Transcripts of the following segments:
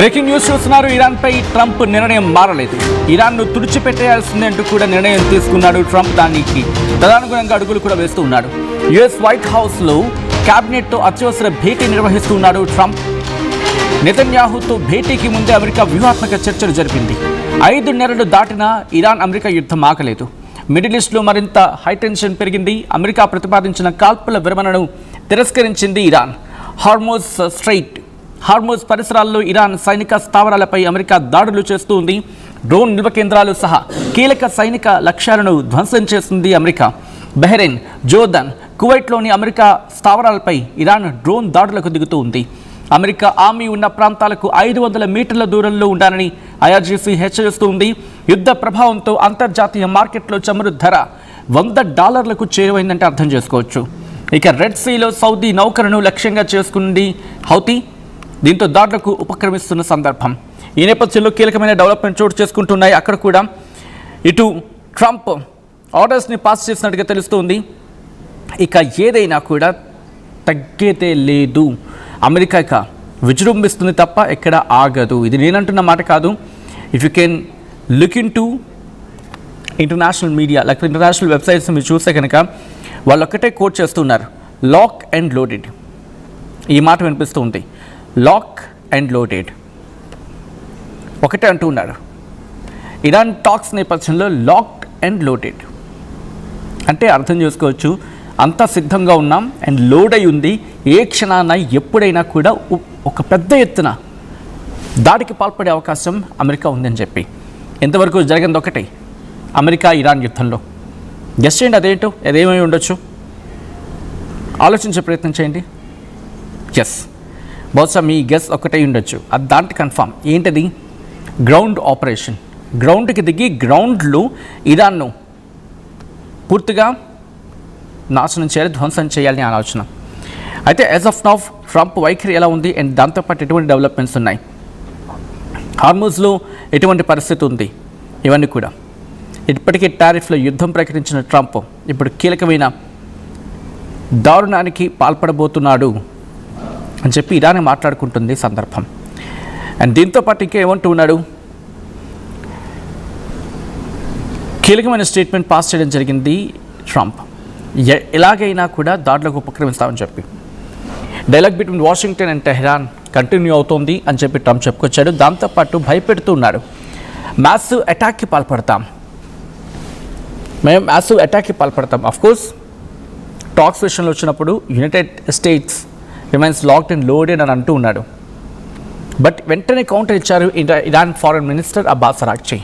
Breaking news చూస్తున్నారు. ఇరాన్పై Trump నిర్ణయం మారలేదు. ఇరాన్ను తుడిచిపెట్టేయాల్సిందే అంటూ కూడా నిర్ణయం తీసుకున్నాడు ట్రంప్. దానికి తదనుగుణంగా అడుగులు కూడా వేస్తూ ఉన్నాడు. యుఎస్ వైట్ హౌస్లో క్యాబినెట్తో అత్యవసర భేటీ నిర్వహిస్తున్నాడు ట్రంప్. నెతన్యాహుతో భేటీకి ముందే అమెరికా వ్యూహాత్మక చర్చలు జరిపింది. 5 నెలలు దాటినా ఇరాన్ అమెరికా యుద్ధం ఆగలేదు. మిడిల్ ఈస్ట్లో మరింత హైటెన్షన్ పెరిగింది. అమెరికా ప్రతిపాదించిన కాల్పుల విరమణను తిరస్కరించింది ఇరాన్. హార్మోజ్ పరిసరాల్లో ఇరాన్ సైనిక స్థావరాలపై అమెరికా దాడులు చేస్తూ ఉంది. డ్రోన్ నిల్వ కేంద్రాలు సహా కీలక సైనిక లక్ష్యాలను ధ్వంసం చేస్తుంది అమెరికా. బహ్రెయిన్, జోర్దాన్, కువైట్లోని అమెరికా స్థావరాలపై ఇరాన్ డ్రోన్ దాడులకు దిగుతూ ఉంది. అమెరికా ఆర్మీ ఉన్న ప్రాంతాలకు 500 మీటర్ల దూరంలో ఉండాలని ఐఆర్జీసీ హెచ్చరిస్తూ ఉంది. యుద్ధ ప్రభావంతో అంతర్జాతీయ మార్కెట్లో చమురు ధర $100కు చేరువైందంటే అర్థం చేసుకోవచ్చు. ఇక రెడ్ సీలో సౌదీ నౌకలను లక్ష్యంగా చేసుకుంది హౌతీ. దీంతో దాడులకు ఉపక్రమిస్తున్న సందర్భం. ఈ నేపథ్యంలో కీలకమైన డెవలప్మెంట్ చోటు చేసుకుంటున్నాయి. అక్కడ కూడా ఇటు ట్రంప్ ఆర్డర్స్ని పాస్ చేసినట్టుగా తెలుస్తుంది. ఇక ఏదైనా కూడా తగ్గేదే లేదు. అమెరికా ఇక విజృంభిస్తుంది తప్ప ఎక్కడ ఆగదు. ఇది నేనంటున్న మాట కాదు. If you can look in to international media లేకపోతే ఇంటర్నేషనల్ వెబ్సైట్స్ మీరు చూస్తే కనుక వాళ్ళు ఒక్కటే కోట్ చేస్తున్నారు, లాక్ అండ్ లోడెడ్. ఈ మాట వినిపిస్తూ ఉంది, లాక్ అండ్ లోడెడ్ ఒకటే అంటూ ఉన్నారు. ఇరాన్ టాక్స్ నేపథ్యంలో లాక్డ్ అండ్ లోడెడ్ అంటే అర్థం చేసుకోవచ్చు, అంతా సిద్ధంగా ఉన్నాం అండ్ లోడ్ అయి ఉంది. ఏ క్షణాన ఎప్పుడైనా కూడా ఒక పెద్ద ఎత్తున దాడికి పాల్పడే అవకాశం అమెరికా ఉందని చెప్పి. ఎంతవరకు జరిగింది ఒకటే, అమెరికా ఇరాన్ యుద్ధంలో. గెస్ చేయండి అదేంటో, అదేమై ఉండొచ్చు, ఆలోచించే ప్రయత్నం చేయండి. ఎస్, బహుశా మీ గెస్ ఒకటే ఉండొచ్చు. అది దాంట్లో కన్ఫామ్. ఏంటది? Ground operation. గ్రౌండ్కి దిగి గ్రౌండ్లో ఇరాన్ను పూర్తిగా నాశనం చేయాలి, ధ్వంసం చేయాలని ఆలోచన. అయితే యాజ్ ఆఫ్ నౌ ట్రంప్ వైఖరి ఎలా ఉంది అండ్ దాంతోపాటు ఎటువంటి డెవలప్మెంట్స్ ఉన్నాయి, హార్మూజ్లో ఎటువంటి పరిస్థితి ఉంది, ఇవన్నీ కూడా. ఇప్పటికే టారిఫ్లో యుద్ధం ప్రకటించిన ట్రంప్ ఇప్పుడు కీలకమైన దారుణానికి పాల్పడబోతున్నాడు అని చెప్పి ఇరానే మాట్లాడుకుంటుంది సందర్భం. అండ్ దీంతోపాటు ఇంకా ఏమంటూ ఉన్నాడు, కీలకమైన స్టేట్మెంట్ పాస్ చేయడం జరిగింది ట్రంప్. ఎలాగైనా కూడా దాడులకు ఉపక్రమిస్తామని చెప్పి. Dialogue between Washington and Tehran continue అవుతోంది అని చెప్పి ట్రంప్ చెప్పుకొచ్చాడు. దాంతోపాటు భయపెడుతూ ఉన్నాడు, మ్యాసివ్ అటాక్కి పాల్పడతాం, మేము మ్యాసివ్ అటాక్కి పాల్పడతాం. అఫ్కోర్స్ టాక్స్ విషయంలో వచ్చినప్పుడు United states remains locked and loaded అని అంటూ ఉన్నాడు. బట్ వెంటనే కౌంటర్ ఇచ్చారు Iran foreign minister Abbas Araghchi.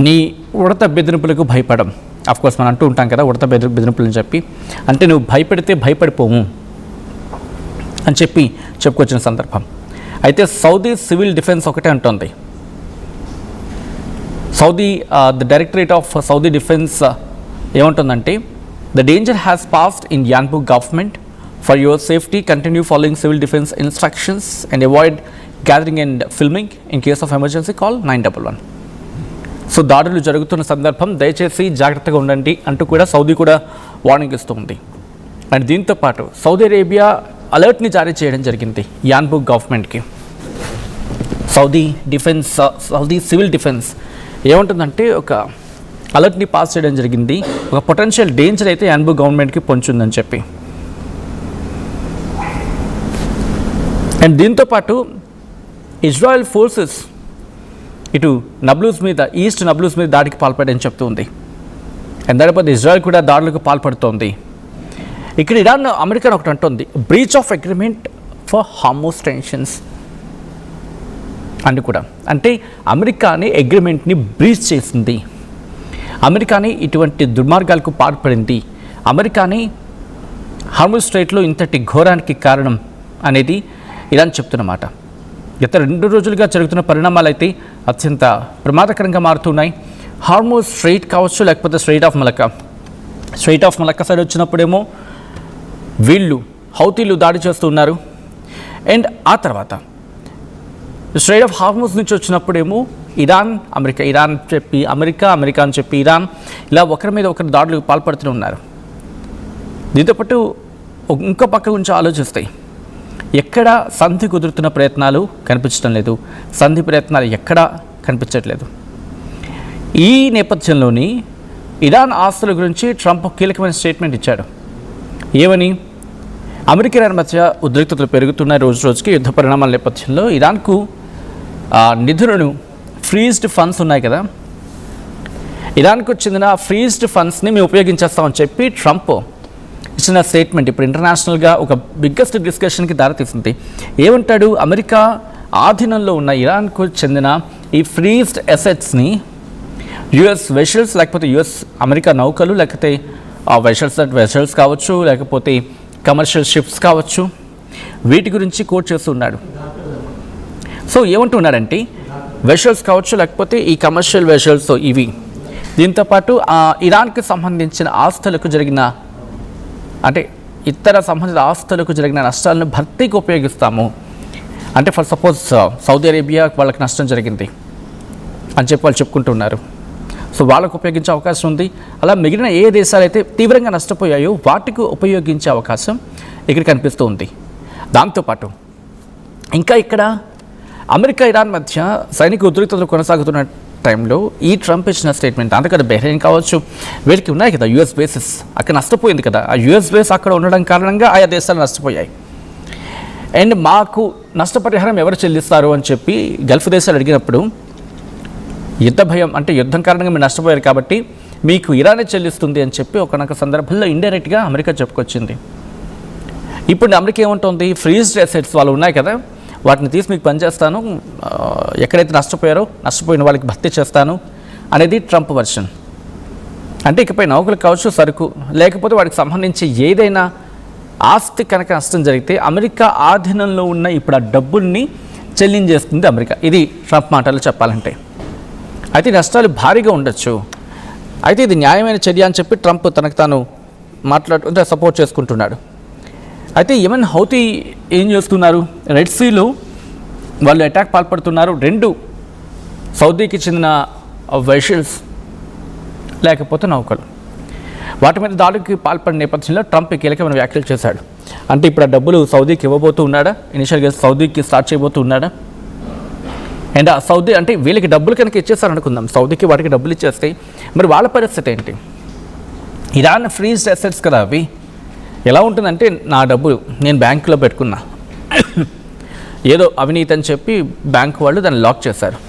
నీ ఉడత బెదిరింపులకు భయపడం. అఫ్కోర్స్ మనం అంటూ ఉంటాం కదా ఉడత బెదిరింపులు అని చెప్పి, అంటే నువ్వు భయపెడితే భయపడిపోము అని చెప్పి చెప్పుకొచ్చిన సందర్భం. అయితే సౌదీ సివిల్ డిఫెన్స్ ఒకటే అంటుంది. The directorate of Saudi defence ఏమంటుందంటే, the danger has passed in Yanbu government. For your safety continue following civil defence instructions and avoid gathering and filming in case of emergency call 911. So దాడులు జరుగుతున్న సందర్భం దయచేసి జాగ్రత్తగా ఉండండి అంటూ కూడా Saudi కూడా వార్నింగ్ ఇస్తుంది. అండ్ దీంతోపాటు సౌదీ అరేబియా అలర్ట్ని జారీ చేయడం జరిగింది యాన్బుక్ గవర్నమెంట్కి. సౌదీ సివిల్ డిఫెన్స్ ఏమంటుందంటే ఒక అలర్ట్ని పాస్ చేయడం జరిగింది, ఒక పొటెన్షియల్ డేంజర్ అయితే యాన్బుక్ గవర్నమెంట్కి పొంచుందని చెప్పి. అండ్ దీంతోపాటు ఇజ్రాయెల్ ఫోర్సెస్ ఇటు నబ్లూస్ మీద, ఈస్ట్ నబ్లూస్ మీద దాడికి పాల్పడని చెప్తుంది. అండ్ దానిపై ఇజ్రాయెల్ కూడా దాడులకు పాల్పడుతోంది. ఇక్కడ ఇరాన్ అమెరికా ఒకటి అంటుంది, breach of agreement for Hormuz tensions అని కూడా. అంటే అమెరికాని అగ్రిమెంట్ని బ్రీచ్ చేసింది, అమెరికాని ఇటువంటి దుర్మార్గాలకు పాల్పడింది, అమెరికాని హార్మోజ్ స్ట్రైట్లో ఇంతటి ఘోరానికి కారణం అనేది ఇరాన్ చెప్తున్నమాట. గత 2 రోజులుగా జరుగుతున్న పరిణామాలు అయితే అత్యంత ప్రమాదకరంగా మారుతున్నాయి. హార్మోజ్ స్ట్రైట్ కావచ్చు, లేకపోతే స్ట్రైట్ ఆఫ్ మలక్కా సైడ్ వచ్చినప్పుడేమో వీళ్ళు హౌతీలు దాడి చేస్తున్నారు. అండ్ ఆ తర్వాత స్ట్రైట్ ఆఫ్ హార్మోజ్ నుంచి వచ్చినప్పుడేమో అమెరికా అని చెప్పి ఇరాన్ ఇలా ఒకరి మీద ఒకరు దాడులకు పాల్పడుతూ ఉన్నారు. దీంతోపాటు ఇంకో పక్క గురించి ఆలోచిస్తాయి, ఎక్కడా సంధి కుదురుతున్న ప్రయత్నాలు కనిపించడం లేదు, సంధి ప్రయత్నాలు ఎక్కడా కనిపించట్లేదు. ఈ నేపథ్యంలోని ఇరాన్ ఆస్తుల గురించి ట్రంప్ కీలకమైన స్టేట్మెంట్ ఇచ్చాడు. ఏమని? అమెరికా ఇరాన్ మధ్య ఉద్రిక్తతలు పెరుగుతున్నాయి రోజు రోజుకి. యుద్ధ పరిణామాల నేపథ్యంలో ఇరాన్కు నిధులను ఫ్రీజ్డ్ ఫండ్స్ ఉన్నాయి కదా, ఇరాన్కు చెందిన ఫ్రీజ్డ్ ఫండ్స్ని మేము ఉపయోగించేస్తామని చెప్పి ట్రంప్ ఇచ్చిన స్టేట్మెంట్ ఇప్పుడు ఇంటర్నేషనల్గా ఒక బిగ్గెస్ట్ డిస్కషన్కి దారితీసింది. ఏమంటాడు? అమెరికా ఆధీనంలో ఉన్న ఇరాన్కు చెందిన ఈ ఫ్రీజ్డ్ అసెట్స్ని యుఎస్ వెషల్స్, లేకపోతే యుఎస్ అమెరికా నౌకలు, లేకపోతే వెషల్స్ కావచ్చు, లేకపోతే కమర్షియల్ షిప్స్ కావచ్చు, వీటి గురించి కోట్ చేస్తున్నాడు. సో ఏమంటున్నాడంటే వెషల్స్ కావచ్చు, లేకపోతే ఈ కమర్షియల్ వెషల్స్ ఇవి, దీంతోపాటు ఇరాన్కి సంబంధించిన ఆస్తులకు జరిగిన అంటే ఇతర సంబంధిత ఆస్తులకు జరిగిన నష్టాలను భర్తీకి ఉపయోగిస్తాము. అంటే ఫర్ సపోజ్ సౌదీ అరేబియా వాళ్ళకి నష్టం జరిగింది అని చెప్పి వాళ్ళు చెప్పుకుంటున్నారు. సో వాళ్ళకు ఉపయోగించే అవకాశం ఉంది. అలా మిగిలిన ఏ దేశాలు అయితే తీవ్రంగా నష్టపోయాయో వాటికి ఉపయోగించే అవకాశం ఇక్కడ కనిపిస్తూ ఉంది. దాంతోపాటు ఇంకా ఇక్కడ అమెరికా ఇరాన్ మధ్య సైనిక ఉద్రిక్తతలు కొనసాగుతున్న టైంలో ఈ ట్రంప్ ఇచ్చిన స్టేట్మెంట్, అందుకని బెహ్రెయిన్ కావచ్చు, వీటికి ఉన్నాయి కదా యుఎస్ బేసెస్, అక్కడ నష్టపోయింది కదా, ఆ యుఎస్ బేస్ అక్కడ ఉండడం కారణంగా ఆయా దేశాలు నష్టపోయాయి. అండ్ మాకు నష్టపరిహారం ఎవరు చెల్లిస్తారు అని చెప్పి గల్ఫ్ దేశాలు అడిగినప్పుడు యుద్ధ భయం, అంటే యుద్ధం కారణంగా మీరు నష్టపోయారు కాబట్టి మీకు ఇరానే చెల్లిస్తుంది అని చెప్పి ఒకనొక సందర్భంలో ఇండైరెక్ట్గా అమెరికా చెప్పుకొచ్చింది. ఇప్పుడు అమెరికా ఏముంటుంది? ఫ్రీజ్డ్ అసెట్స్ వాళ్ళు ఉన్నాయి కదా, వాటిని తీసి మీకు పనిచేస్తాను, ఎక్కడైతే నష్టపోయిన వాళ్ళకి భర్తీ చేస్తాను అనేది ట్రంప్ వర్షన్. అంటే ఇకపై నౌకలు కావచ్చు, సరుకు, లేకపోతే వాటికి సంబంధించి ఏదైనా ఆస్తి కనుక నష్టం జరిగితే అమెరికా ఆధీనంలో ఉన్న ఇప్పుడు ఆ డబ్బుల్ని చెల్లించేస్తుంది అమెరికా. ఇది ట్రంప్ మాటలు చెప్పాలంటే. అయితే నష్టాలు భారీగా ఉండొచ్చు. అయితే ఇది న్యాయమైన చర్య అని చెప్పి ట్రంప్ తనకు తాను సపోర్ట్ చేసుకుంటున్నాడు. అయితే యెమెన్ హౌతీ ఏం చేస్తున్నారు? రెడ్ సీలో వాళ్ళు అటాక్ పాల్పడుతున్నారు. 2 సౌదీకి చెందిన వెషల్స్ లేకపోతే నౌకలు, వాటి మీద దాడికి పాల్పడిన నేపథ్యంలో ట్రంప్ కీలకమైన వ్యాఖ్యలు చేశాడు. అంటే ఇప్పుడు ఆ డబ్బులు సౌదీకి ఇవ్వబోతూ ఉన్నాడా? ఇనిషియల్గా సౌదీకి స్టార్ట్ చేయబోతూ ఉన్నాడా? అండ్ సౌదీ అంటే వీళ్ళకి డబ్బులు కనుక ఇచ్చేస్తారనుకుందాం, సౌదీకి వాటికి డబ్బులు ఇచ్చేస్తే మరి వాళ్ళ పరిస్థితి ఏంటి? ఇరాన్ ఫ్రీజ్డ్ అసెట్స్ కదా అవి. ఎలా ఉంటుందంటే నా డబ్బులు నేను బ్యాంకులో పెట్టుకున్నా, ఏదో అవినీతి అని చెప్పి బ్యాంకు వాళ్ళు దాన్ని లాక్ చేశారు.